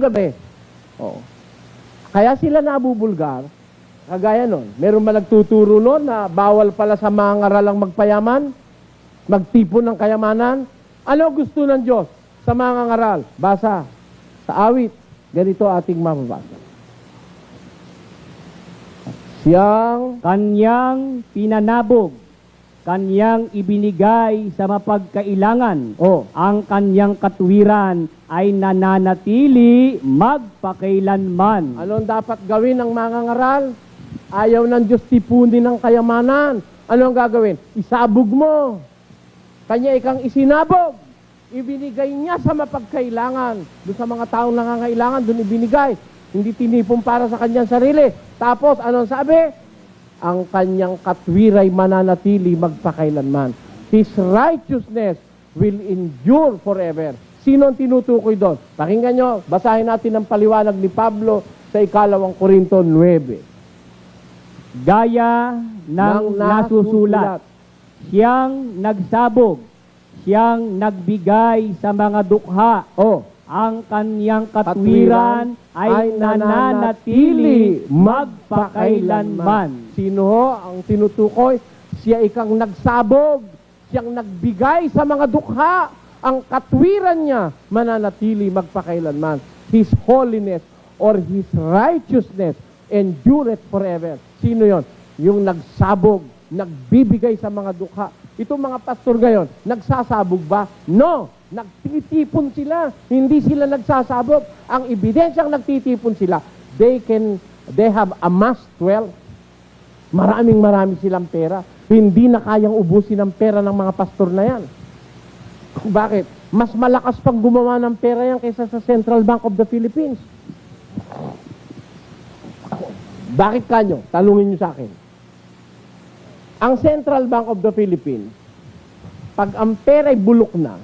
gabi. Oo. Kaya sila nabubulgar, kagaya nun. Meron ba nagtuturo nun na bawal pala sa mga ngaralang magpayaman? Magtipon ng kayamanan? Ano gusto ng Diyos sa mga ngaral? Basa. Sa awit. Ganito ating mababasa. Siyang Kanyang pinanabog, kanyang ibinigay sa mapagkailangan. Ang kanyang katuwiran ay nananatili magpakailanman. Ano ang dapat gawin ng mga ngaral? Ayaw ng Diyos tipunin ng kayamanan. Ano ang gagawin? Isabog mo. Kanya ikang isinabog. Ibinigay niya sa mapagkailangan. Doon sa mga taong nangangailangan, doon ibinigay. Hindi tinipon para sa kanyang sarili. Tapos, anong sabi? Ang kanyang katwiray mananatili magpakailanman. His righteousness will endure forever. Sino ang tinutukoy doon? Pakinggan nyo, basahin natin ang paliwanag ni Pablo sa 2 Korinto 9. Gaya ng nasusulat, siyang nagsabog, siyang nagbigay sa mga dukha. Ang kanyang katwiran ay nananatili magpakailanman. Sino ho ang tinutukoy? Siya ikang nagsabog, siyang nagbigay sa mga dukha. Ang katwiran niya mananatili magpakailanman. His holiness or His righteousness endureth forever. Sino yon? Yung nagsabog, nagbibigay sa mga dukha. Itong mga pastor ngayon, nagsasabog ba? No! Nagtitipon sila. Hindi sila nagsasabog. Ang ebidensyang nagtitipon sila, they have amassed wealth. Marami silang pera. Hindi na kayang ubusin ang pera ng mga pastor na yan. Bakit? Mas malakas pang gumawa ng pera yan kaysa sa Central Bank of the Philippines. Bakit kanyo? Talungin nyo sa akin. Ang Central Bank of the Philippines, pag ang pera ay bulok na,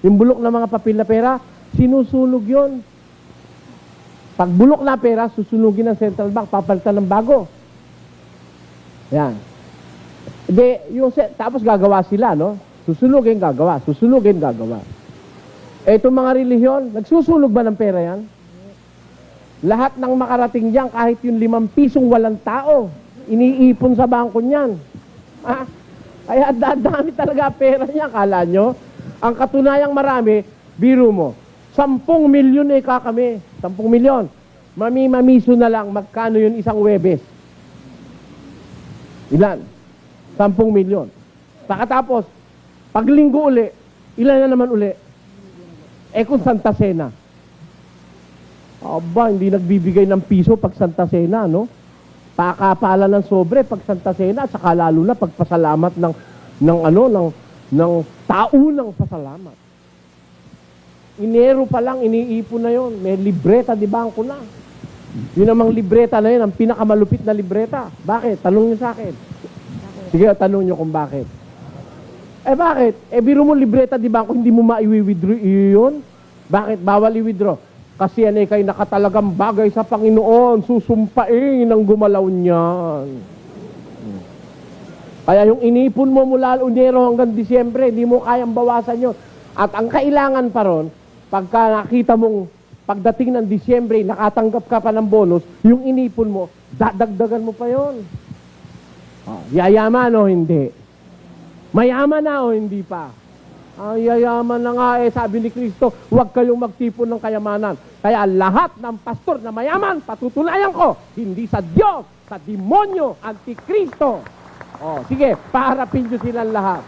yung bulok na mga papel na pera, sinusunog yon. Pag bulok na pera, susunugin ng Central Bank, papalitan ng bago. Yan. Tapos gagawa sila, no? Susunugin, gagawa. Susunugin, gagawa. Itong mga relihiyon, nagsusunog ba ng pera yan? Lahat ng makarating dyan, kahit yung 5 pisong walang tao, iniipon sa bangko niyan. Kaya dadami talaga pera niya, kala nyo? Ang katunayang marami, biro mo, 10 milyon kami. 10 milyon. Mami-mamiso na lang, magkano yun isang Webes? Ilan? 10 milyon. Pakatapos, paglinggo uli, ilan na naman uli? Kung Santa Cena. Aba, hindi nagbibigay ng piso pag Santa Cena, no? Pakapala ng sobre pag Santa Cena, saka lalo na pagpasalamat ng taunang pasalamat. Enero pa lang, iniipon na yon. May libreta di bangko na. Yun namang libreta na yun, ang pinakamalupit na libreta. Bakit? Tanong nyo sa akin. Sige, tanong nyo kung bakit. Bakit? Biro mo libreta di bangko, hindi mo ma-i-withdraw yun? Bakit? Bawal i-withdraw. Kasi yan kayo nakatalagang bagay sa Panginoon, susumpain ang gumalaw niyan. Kaya yung inipon mo mula Enero hanggang Disyembre, hindi mo kayang bawasan yun. At ang kailangan pa ron, pagka nakita mong pagdating ng Disyembre, nakatanggap ka pa ng bonus, yung inipon mo, dadagdagan mo pa yun. Yayaman o hindi? Mayaman na o hindi pa? Yayaman na nga sabi ni Kristo, huwag kayong magtipon ng kayamanan. Kaya lahat ng pastor na mayaman, patutunayan ko, hindi sa Diyos, sa demonyo, antikristo. Sige, paharapin nyo silang lahat.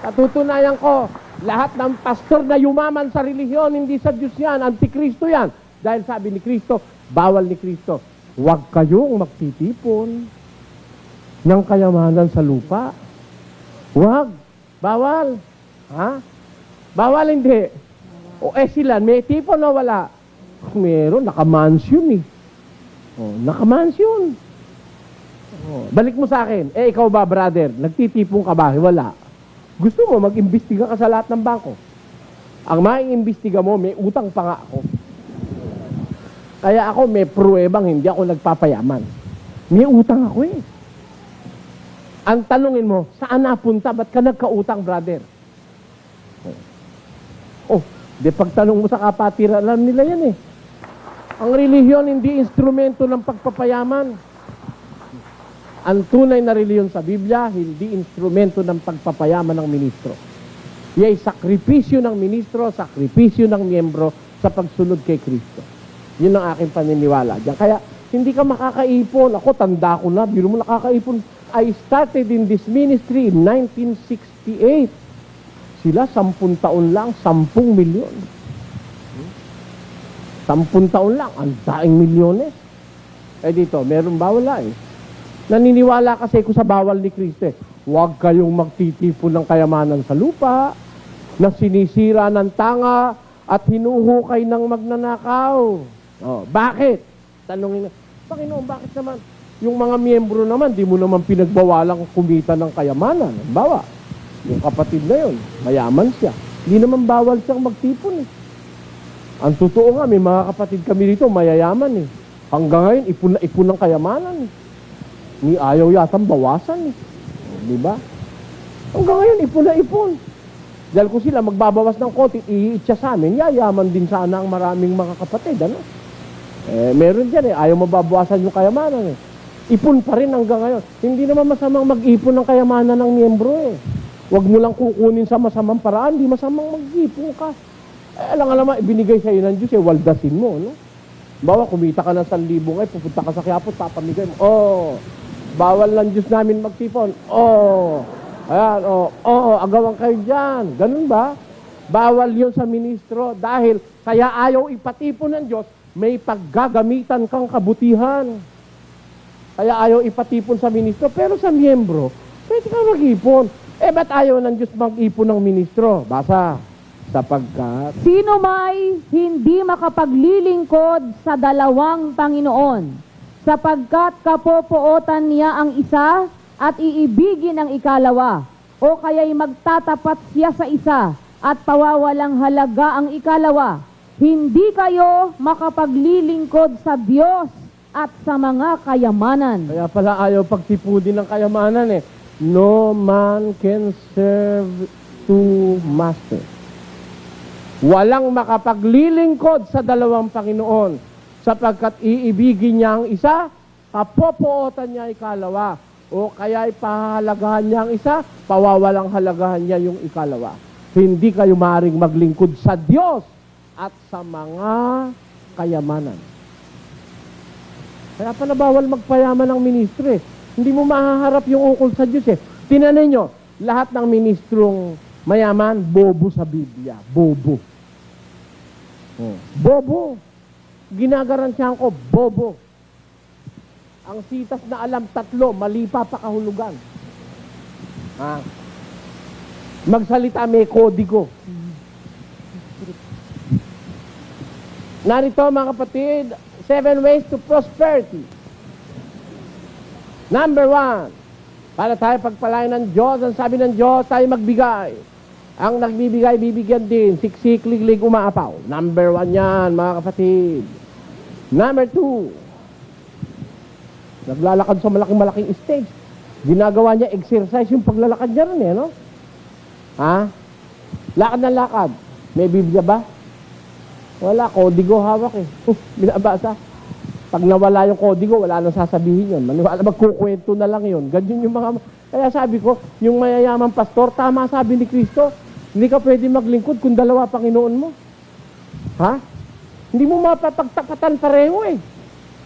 Patutunayan ko, lahat ng pastor na yumaman sa relihiyon, hindi sa Diyos yan, antikristo yan. Dahil sabi ni Kristo, bawal ni Kristo, huwag kayong magtitipon ng kayamanan sa lupa. Huwag, bawal. Bawal hindi. Sila, may tipon o wala? Meron, nakamansyon nakamansyon. Balik mo sa akin. Ikaw ba, brother? Nagtitipon ka ba? Wala. Gusto mo, mag-imbestiga ka sa lahat ng bangko. Ang maiimbestiga mo, may utang pa nga ako. Kaya ako, may pruwebang hindi ako nagpapayaman. May utang ako Ang tanungin mo, saan napunta? Ba't ka nagkautang, brother? Di pagtanong mo sa kapatiran, alam nila yan eh. Ang relihiyon hindi instrumento ng pagpapayaman. Ang tunay na relihiyon sa Biblia, hindi instrumento ng pagpapayaman ng ministro. Yay, sakripisyo ng ministro, sakripisyo ng miyembro sa pagsunod kay Kristo. Yun ang aking paniniwala diyan. Kaya, hindi ka makakaipon. Ako, tanda ko na. Biro mo nakakaipon. I started in this ministry in 1968. Sila, 10 taon lang, 10 milyon. 10 taon lang, ang daing milyones. Eh dito, meron ba? Wala eh. Naniniwala kasi ko sa bawal ni Kristo eh. Huwag kayong magtitipon ng kayamanan sa lupa, na sinisira ng tanga at hinuhukay ng magnanakaw. Oh, bakit? Tanongin na, Panginoon, bakit naman? Yung mga miyembro naman, di mo naman pinagbawalang kumita ng kayamanan. Bawa, yung kapatid na yun, mayaman siya. Hindi naman bawal siyang magtipon eh. Ang totoo nga, may mga kapatid kami dito, mayayaman eh. Hanggang ngayon, ipon na ipon ng kayamanan eh. Ni ayaw yatang bawasan eh. Di ba? Hanggang ngayon, ipon na ipon. Dahil kung sila magbabawas ng konti, iitsa sa amin, yayaman din sana ang maraming mga kapatid, ano? Eh, meron dyan eh, ayaw mababawasan yung kayamanan eh. Ipon pa rin hanggang ngayon. Hindi naman masamang mag-ipon ng kayamanan ng miyembro eh. Huwag mo lang kukunin sa masamang paraan, di masamang mag-ipon ka. Eh, alam, ibinigay sa'yo ng Diyos eh, waldasin mo, no? Bawa, kumita ka ng 1,000 ngayon, pupunta ka sa Quiapo, papamigay mo. Oh, bawal ng Diyos namin magtipon. Oh, ayan, agawan kayo dyan. Ganun ba? Bawal yun sa ministro dahil kaya ayaw ipatipon ng Diyos, may paggagamitan kang kabutihan. Kaya ayaw ipatipon sa ministro, pero sa miyembro, pwede ka mag-ipon. Eh, ba't ayaw ng Diyos mag-ipon ng ministro? Basa, sapagkat Sino may hindi makapaglilingkod sa dalawang Panginoon, sapagkat kapopootan niya ang isa at iibigin ang ikalawa, o kaya'y magtatapat siya sa isa at pawawalang halaga ang ikalawa. Hindi kayo makapaglilingkod sa Diyos at sa mga kayamanan. kaya pala ayaw pagtipudin ng kayamanan eh. No man can serve two masters. Walang makapaglilingkod sa dalawang Panginoon, sapagkat iibigin niya ang isa, kapopootan niya ikalawa, o kaya ipahalagahan niya ang isa, pawawalang halagahan niya yung ikalawa. Hindi kayo maaaring maglingkod sa Diyos at sa mga kayamanan. Kaya pala bawal magpayaman ng ministro eh. Hindi mo mahaharap yung ukol sa Diyos eh. Tinanin nyo, lahat ng ministrong mayaman, bobo sa Biblia. Bobo. Bobo. Ginagarantiyan ko, bobo. Ang sitas na alam, 3, mali pa kahulugan. Magsalita, may kodigo. Narito mga kapatid, 7 ways to prosperity. Number 1, para tayo pagpalain ng Diyos, ang sabi ng Diyos, tayo magbigay. Ang nagbibigay, bibigyan din. Siksik, liglig, umaapaw. Number 1 yan, mga kapatid. Number 2, naglalakad sa malaking stage. Ginagawa niya exercise yung paglalakad niya rin eh, no? Lakad na lakad. May Biblia ba? Wala, kodigo hawak eh. Binabasa. Pag nawala yung kodigo, wala nang sasabihin yun. Maniwala, magkukwento na lang yun. Ganyan yung mga... Kaya sabi ko, yung mayayaman pastor, tama sabi ni Kristo, hindi ka pwede maglingkod kung 2 Panginoon mo. Hindi mo mapapagtapatan pareho eh.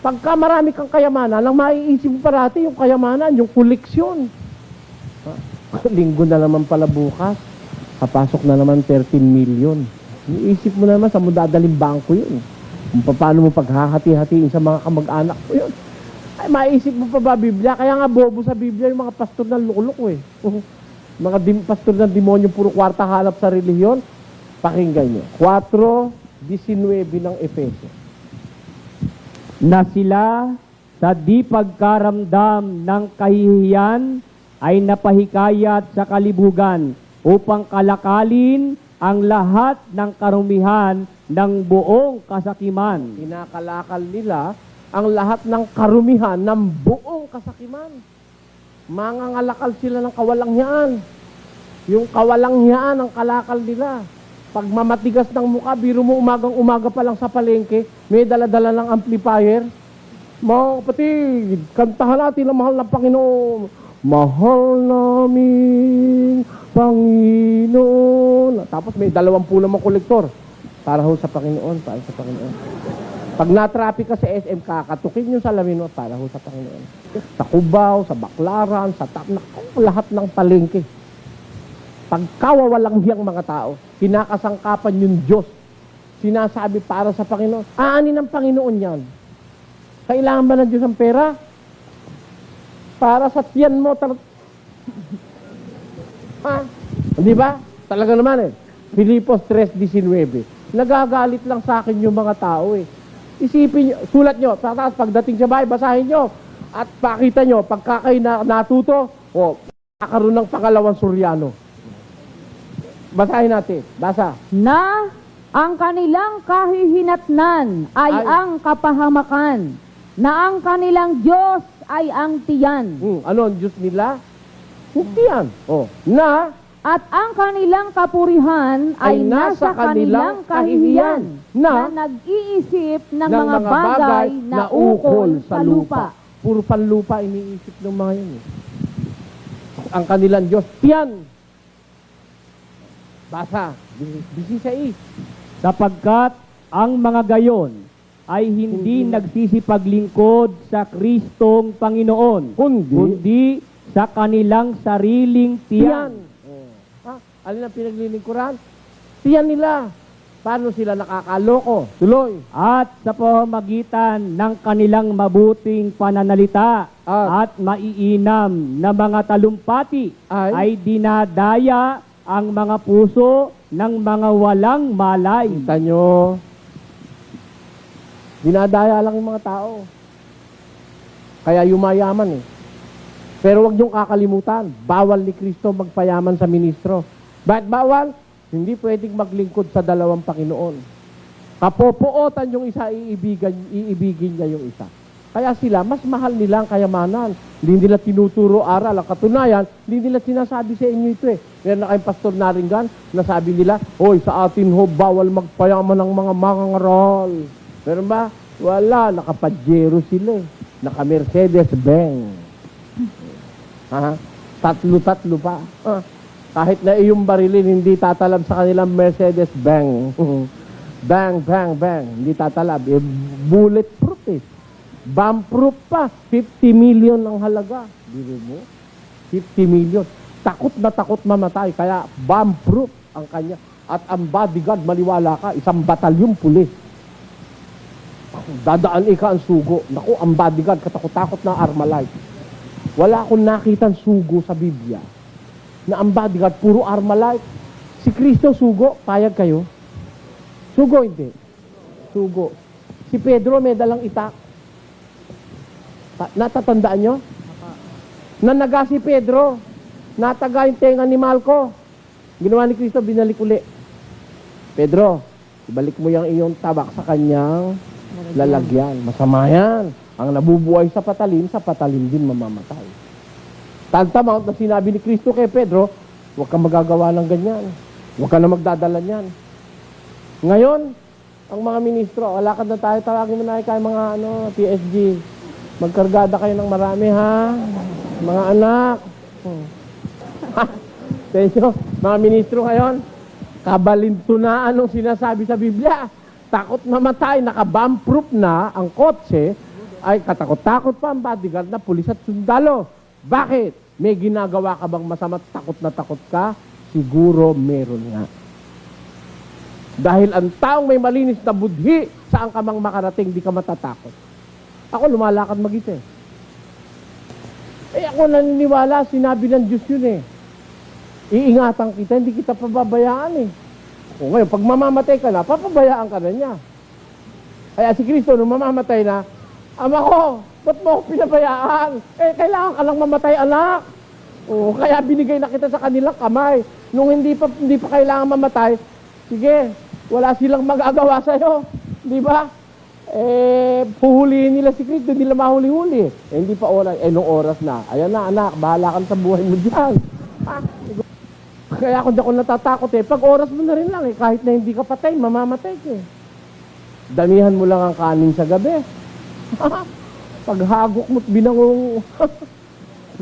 Pagka marami kang kayamanan, lang maiisip mo parati yung kayamanan, yung koleksyon. Linggo na naman pala bukas. Kapasok na naman 13 million. Iisip mo naman sa mo dadaling bangko yun. Kung paano mo paghahati-hatiin sa mga kamag-anak mo yun. Ay, maisip mo pa ba Biblia? Kaya nga bobo sa Biblia yung mga pastor ng lukulok eh. Mga pastor ng demonyo, puro kwarta halap sa relihiyon. Pakinggan nyo. 4:19 ng Efeso. Na sila sa di pagkaramdam ng kahihiyan ay napahikayat sa kalibugan upang kalakalin ang lahat ng karumihan ng buong kasakiman. Kinakalakal nila ang lahat ng karumihan ng buong kasakiman. Mangangalakal sila ng kawalanghyan. Yung kawalanghyan ang kalakal nila. Pag mamatigas ng mukha, biro mo umagang-umaga pa lang sa palengke, may dala-dala ng amplifier. Mga kapatid, kantahan natin ang mahal ng Panginoon. Mahal namin Panginoon. Tapos may 20 namang kolektor. Para ho sa Panginoon, para sa Panginoon. Pag na-traffic ka sa SM, kakatukin yung salamin mo para ho sa Panginoon. Sa Cubao, sa Baclaran, sa lahat ng palengke. Pagkawawalang hiyang mga tao, kinakasangkapan yung Diyos. Sinasabi para sa Panginoon. Aanin ng Panginoon yan. Kailangan ba ng Diyos ang pera? Para sa tiyan mo. Ha? Di ba? Talaga naman eh. Filipos 3:19. Nagagalit lang sa akin yung mga tao eh. Isipin nyo, sulat nyo, pagdating sa bahay, basahin nyo. At pakita nyo, pagka kayo natuto, kakaroon ng pangalawang Suryano. Basahin natin. Basa. Na ang kanilang kahihinatnan ay ang kapahamakan, na ang kanilang Diyos ay ang tiyan. Ano ang Diyos nila? Yung tiyan. Na At ang kanilang kapurihan ay nasa kanilang kahihiyan, na nag-iisip ng mga bagay na ukol sa lupa. Puro panlupa iniisip ng mga yun. Ang kanilang Diyos, tiyan. Basa, 16. Sapagkat ang mga gayon ay hindi nagsisipaglingkod sa Kristong Panginoon, kundi sa kanilang sariling tiyan. Alin ang pinaglilingkuran? Tiyan nila. Paano sila nakakaloko? Tuloy. At sa pamamagitan ng kanilang mabuting pananalita at maiinam na mga talumpati ay dinadaya ang mga puso ng mga walang malay. Kita nyo, dinadaya lang yung mga tao. Kaya yumayaman eh. Pero wag niyong kakalimutan, bawal ni Kristo magpayaman sa ministro. Bakit bawal? Hindi pwedeng maglingkod sa dalawang Panginoon. Kapopootan yung isa, iibigin niya yung isa. Kaya sila, mas mahal nila ang kayamanan. Hindi nila tinuturo aral. Ang katunayan, hindi nila sinasabi sa inyo ito eh. Meron na kayong pastor naringgan, nasabi nila, "Hoy, sa atin ho, bawal magpayaman ng mga mangangaral." Pero ba? Wala. Naka-Pajero sila eh. Naka-Mercedes-Benz. Tatlo-tatlo pa. Kahit na iyong barilin, hindi tatalab sa kanilang Mercedes-Benz. Bang, bang, bang. Hindi tatalab. Bulletproof eh. Bomb-proof pa. 50 million ang halaga. Biro mo? 50 million. Takot na takot mamatay. Kaya bomb-proof ang kanya. At ang bodyguard, maliwala ka, 1 batalyong pulis. Dadaan ika ang sugo. Naku, ang bodyguard, katakot-takot na Armalite. Wala akong nakitang sugo sa Biblia na ang bodyguard, puro Armalite. Si Kristo, sugo. Payag kayo? Sugo, hindi. Sugo. Si Pedro, may dalang itak. Natatandaan nyo? Nanaga si Pedro. Nataga yung tenga ni Malco. Ginawa ni Kristo, binalik uli. Pedro, ibalik mo yung iyong tabak sa kanyang lalagyan. Masama yan. Ang nabubuhay sa patalim din mamamatay. Tantamount na sinabi ni Kristo kay Pedro, huwag kang magagawa ng ganyan. Huwag ka na magdadala niyan. Ngayon, ang mga ministro, alakad na tayo, tawagin mo na kayo mga PSG. Magkargada kayo ng marami, ha? Mga anak. Tenyo, mga ministro ngayon, kabalintunaan nung sinasabi sa Biblia. Takot mamatay, naka-bomb-proof na ang kotse, ay katakot-takot pa ang bodyguard na pulis at sundalo. Bakit? May ginagawa ka bang masama, takot na takot ka? Siguro meron nga. Dahil ang taong may malinis na budhi, saan ka mang makarating, di ka matatakot. Ako lumalakad mag-isa eh. Ako naniniwala, sinabi ng Diyos yun eh. Iingatan kita, hindi kita pababayaan eh. O ngayon, pag mamamatay ka na, papabayaan ka na niya. Kaya si Kristo, nung mamamatay na, Ama ko, ba't mo ako pinabayaan? Kailangan ka lang mamatay, anak. O, kaya binigay na kita sa kanilang kamay. Nung hindi pa kailangan mamatay, sige, wala silang magagawa sa'yo. Di ba? Puhulihin nila si Kristo, hindi nila mahuli-huli. Hindi pa oras, nung oras na. Ayan na, anak, bahala ka sa buhay mo dyan. Kaya ako di ako natatakot eh. Pag oras mo na rin lang eh, kahit na hindi ka patay, mamamatay ka eh. Damihan mo lang ang kanin sa gabi. Pag hagok mo't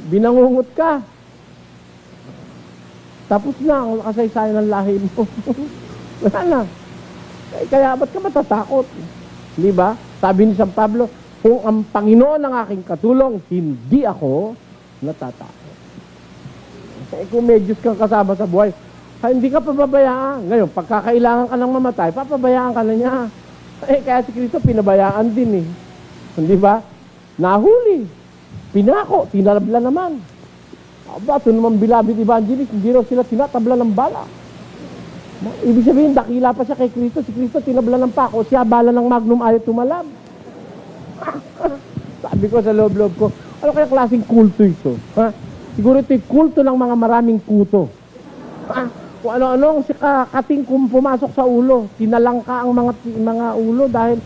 binangungot ka. Tapos na ang kasaysayan ng lahi mo. Wala na. Kaya ba't ka matatakot? Di ba? Sabi ni San Pablo, kung ang Panginoon ang aking katulong, hindi ako natatakot. Kung may Diyos kang kasama sa buhay, hindi ka pababayaan. Ngayon, pagkakailangan ka ng mamatay, papabayaan ka na niya. Kaya si Kristo pinabayaan din eh. Hindi ba? Nahuli. Pinako, tinalabla naman. Aba, ito naman bilabid evangelist, hindi raw sila tinatabla ng bala. Ibig sabihin, dakila pa siya kay Kristo. Si Kristo tinabla ng pako, siya bala ng magnum ayaw tumalab. Sabi ko sa loob-loob ko, ano kaya klaseng kulto ito? Ha? Siguro ito'y kulto ng mga maraming kuto. Ha? Kung ano-ano, si kating kung pumasok sa ulo, tinalangka ang mga ulo dahil,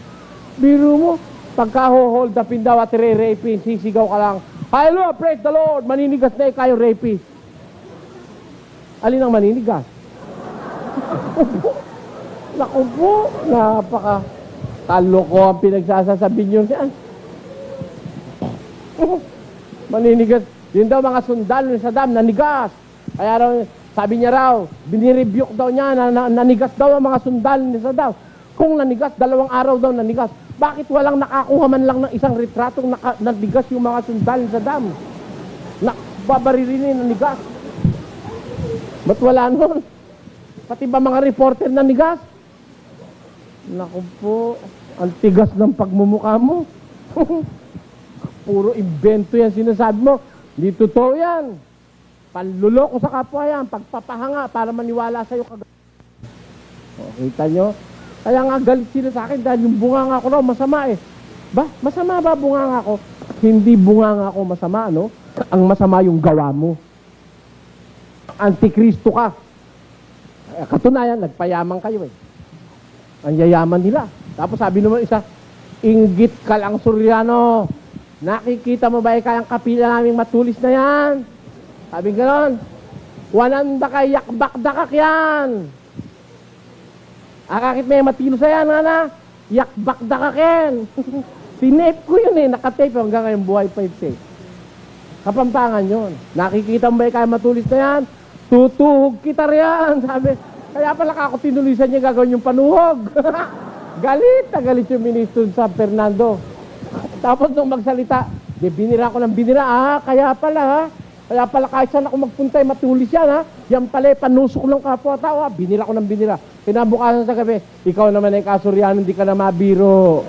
biro mo, pagka-hold upin daw at re-rapin, sisigaw ka lang, hallelujah, praise the Lord, maninigas na kayo, rapist. Alin ang maninigas? Naku po, napaka-taloko ang pinagsasasabi nyo. Maninigas. Yun daw mga sundalo sa dam, nanigas. Kaya raw, sabi niya raw, binirebuke daw niya, nanigas daw ang mga sundalo sa dam. Kung nanigas, 2 araw daw nanigas. Bakit walang nakakuha man lang ng isang retratong nanigas yung mga sundalo sa dam? Babaririnig nanigas. Ba't wala nun? Pati ba mga reporter nanigas? Naku po, ang tigas ng pagmumukha mo. Puro invento yan sinasabi mo. Hindi totoo yan. Panluloko sa kapwa yan. Pagpapahanga para maniwala sa'yo kagad. Kita nyo? Kaya nga galit sila sa akin dahil yung bunganga ko raw masama eh. Ba? Masama ba bunganga ko? Hindi bunganga ko masama, no? Ang masama yung gawa mo. Antikristo ka. Katunayan, nagpayaman kayo eh. Ang yayaman nila. Tapos sabi naman isa, inggit ka lang Suryano. Nakikita mo ba kayang kapila naming matulis na yan? Sabi gano'n, wananda kay yakbak-dakak yan. Kakit may matilo sa yan, na yakbak-dakakin. Tinape ko yun eh, nakatape hanggang ngayon buhay pa ito eh. Kapampangan yun. Nakikita mo ba kayang matulis na yan? Tutuhog kita riyan, sabi. Kaya pala ako tinulisan niya gagawin yung panuhog. Galit na galit yung ministro sa Fernando. Tapos nung magsalita, binira ko ng binira, kaya pala ha. Kaya pala kahit saan ako magpunta, matulis yan ha. Yan pala, panusok ng kapwa-tao ha. Binira ko ng binira. Kinabukasan sa gabi, ikaw naman ay Kasuryanon, hindi ka na mabiro.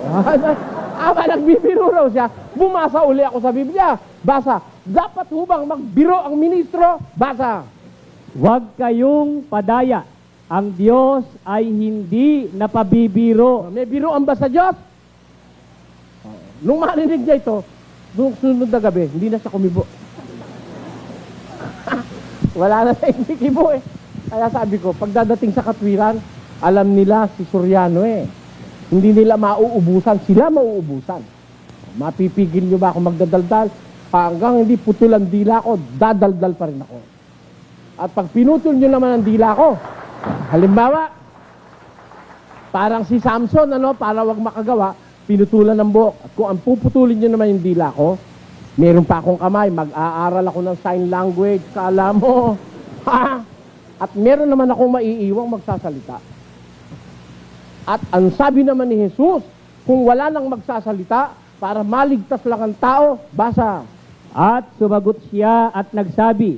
Nagbibiro raw siya. Bumasa uli ako sa Biblia. Basa, dapat hubang magbiro ang ministro? Basa. Huwag kayong padaya. Ang Diyos ay hindi napabibiro. May biroan ba sa Diyos? Nung marinig niya ito, nung sunod na gabi, hindi na siya kumibo. Wala na sa hindi kibo eh. Kaya sabi ko, pagdadating sa katwiran, alam nila si Suryano eh. Hindi nila mauubusan, sila mauubusan. Mapipigil nyo ba ako magdadaldal? Hanggang hindi putol ang dila ko, dadaldal pa rin ako. At pag pinutol nyo naman ang dila ko, halimbawa, parang si Samson, para wag makagawa, pinutulan ng buhok. At kung ang puputulin nyo naman yung dila ko, meron pa akong kamay, mag-aaral ako ng sign language, kala mo. Ha? At meron naman akong maiiwang magsasalita. At ang sabi naman ni Jesus, kung wala nang magsasalita, para maligtas lang ang tao, basa. At sumagot siya at nagsabi,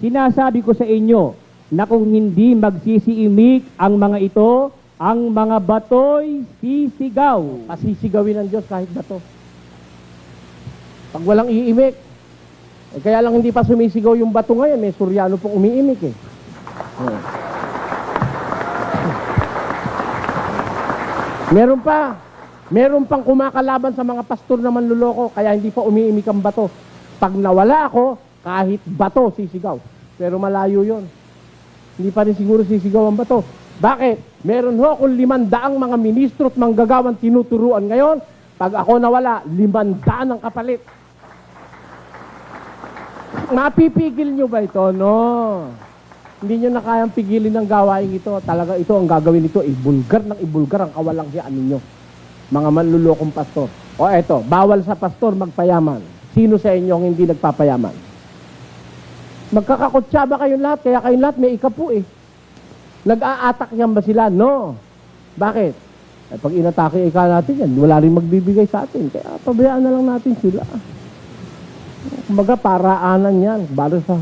sinasabi ko sa inyo, na kung hindi magsisiimik ang mga ito, ang mga batoy sisigaw. Pasisigawin ng Diyos kahit bato. Pag walang iimik, kaya lang hindi pa sumisigaw yung bato ngayon, may Suryano pong umiimik eh. Meron pang kumakalaban sa mga pastor na manluloko, kaya hindi pa umiimik ang bato. Pag nawala ako, kahit bato sisigaw. Pero malayo yon. Hindi pa rin siguro sisigaw ang bato. Bakit? Meron ho akong 500 mga ministro at manggagawang tinuturuan ngayon. Pag ako nawala, 500 ang kapalit. Mapipigil nyo ba ito? No. Hindi nyo na kayang pigilin ng gawain ito. Talaga ito, ang gagawin nito, ibulgar ng ibulgar ang kawalang hiyaan ninyo. Mga manlulokong pastor. O eto, bawal sa pastor magpayaman. Sino sa inyo ang hindi nagpapayaman? Magkakakutsaba kayong lahat, kaya kayong lahat may ikapu eh. Nag-aatak yan ba sila? No. Bakit? Eh, pag inatake ika natin yan, wala rin magbibigay sa atin. Kaya pabayaan na lang natin sila. Kumbaga, paraanan yan.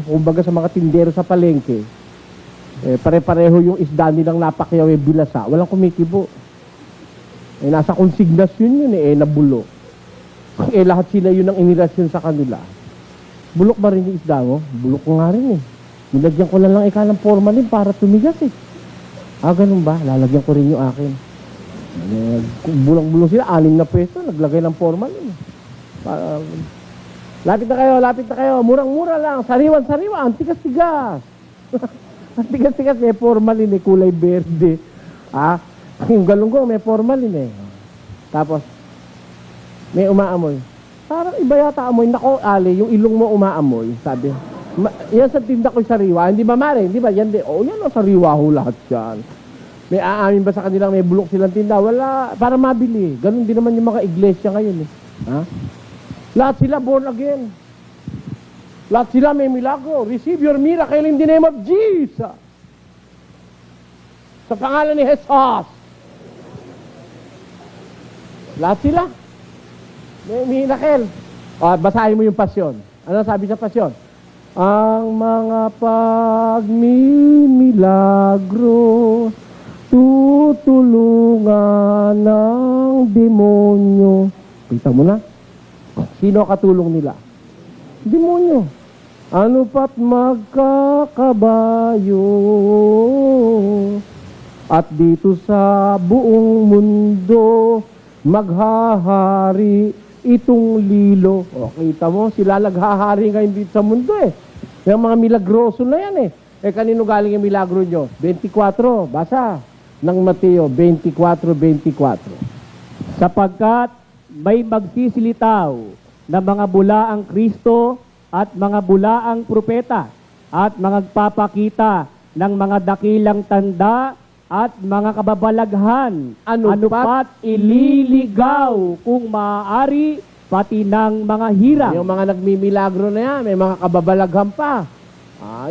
Kumbaga sa mga tindero sa palengke, eh, pare-pareho yung isda nilang napakyaw eh, bilasa. Walang kumikibo. Eh, nasa konsignasyon yun eh, nabulo. Eh, lahat sila yun ang inirasyon sa kanila. Bulok ba rin yung isda mo? Bulok ko nga rin eh. Nilagyan ko lang ika ng formalin para tumigas eh. Ganun ba? Lalagyan ko rin yung akin. Bulang-bulong sila, 6 na peso, naglagay ng formalin. Lapit na kayo. Murang-mura lang, sariwan-sariwa, antigas-tigas. Antigas-tigas, may formalin eh, kulay berde. Yung galunggong, may formalin eh. Tapos, may umaamoy. Parang iba yata amoy. Nako, Ali, yung ilong mo umaamoy, sabi. Yan sa tinda ko'y sariwa. Hindi ba, Mare? Hindi ba? Yan din. Yan o, sariwa ho lahat yan. May aamin ba sa kanilang may bulok silang tinda? Wala. Para mabili. Ganun din naman yung mga iglesia ngayon eh. Lahat sila born again. Lahat sila may milagro. Receive your miracle in the name of Jesus. Sa pangalan ni Jesus. Lahat sila. May miracle. Basahin mo yung pasyon. Ano sabi sa pasyon? Ang mga pagmimilagro tutulungan ng demonyo. Kita mo na? Sino katulong nila? Demonyo. Ano pat magkakabayo at dito sa buong mundo maghahari itong lilo. Kita mo, sila naghahari ngayon dito sa mundo eh. Yung mga milagroso na yan eh. Kanino galing yung milagro nyo? 24, basa ng Mateo 24:24. Sapagkat may magsisilitaw na mga bulaang Kristo at mga bulaang propeta at magpapakita ng mga dakilang tanda at mga kababalaghan, ano pat ililigaw kung maaari pati ng mga hirang. Yung mga nagmimilagro na yan, may mga kababalaghan pa.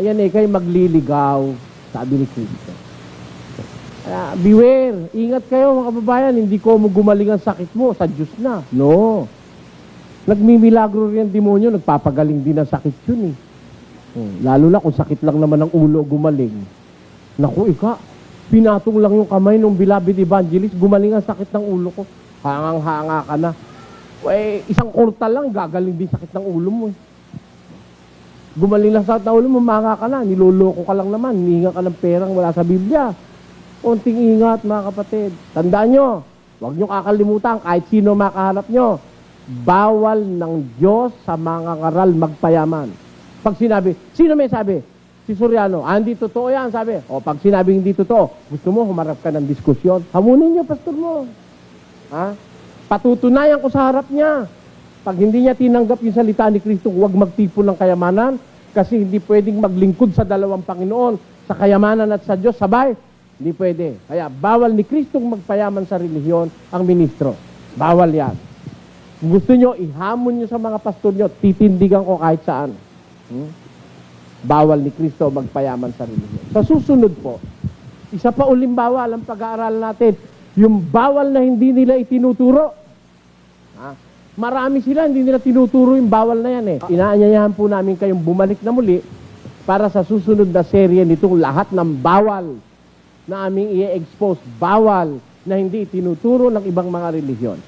Yan kayo magliligaw, sabi ni Kristo. Beware, ingat kayo mga kababayan, hindi ko mo gumaling ang sakit mo, sa Diyos na. No. Nagmimilagro rin ang demonyo, nagpapagaling din ang sakit yun eh. Lalo na kung sakit lang naman ang ulo gumaling. Naku, pinatong lang yung kamay ng beloved evangelist, gumaling ang sakit ng ulo ko. Hangang-hanga ka na. Isang kurta lang, gagaling din sakit ng ulo mo. Gumaling lang sakit ng ulo mo, manga ka na. Niloloko ka lang naman, hihinga ka ng perang wala sa Biblia. Konting ingat mga kapatid. Tandaan nyo, huwag nyo kakalimutan kahit sino makahanap nyo. Bawal ng Diyos sa mga ngaral magpayaman. Pag sinabi, sino may sabi? Si Soriano, hindi totoo yan, sabi. Pag sinabi hindi totoo, gusto mo, humarap ka ng diskusyon. Hamunin niyo, pastor mo. Patutunayan ko sa harap niya. Pag hindi niya tinanggap yung salita ni Kristo, huwag magtipon ng kayamanan kasi hindi pwedeng maglingkod sa dalawang Panginoon, sa kayamanan at sa Diyos, sabay. Hindi pwede. Kaya bawal ni Kristong magpayaman sa relihiyon ang ministro. Bawal yan. Kung gusto nyo, ihamon nyo sa mga pastor nyo, titindigan ko kahit saan. Bawal ni Kristo magpayaman sa relihiyon. Sa susunod po, isa pa uling bawal ang pag-aaral natin, yung bawal na hindi nila itinuturo. Marami sila, hindi nila tinuturo yung bawal na yan eh. Inaanyayahan po namin kayong bumalik na muli para sa susunod na serye nitong lahat ng bawal na aming i-expose. Bawal na hindi itinuturo ng ibang mga relihiyon.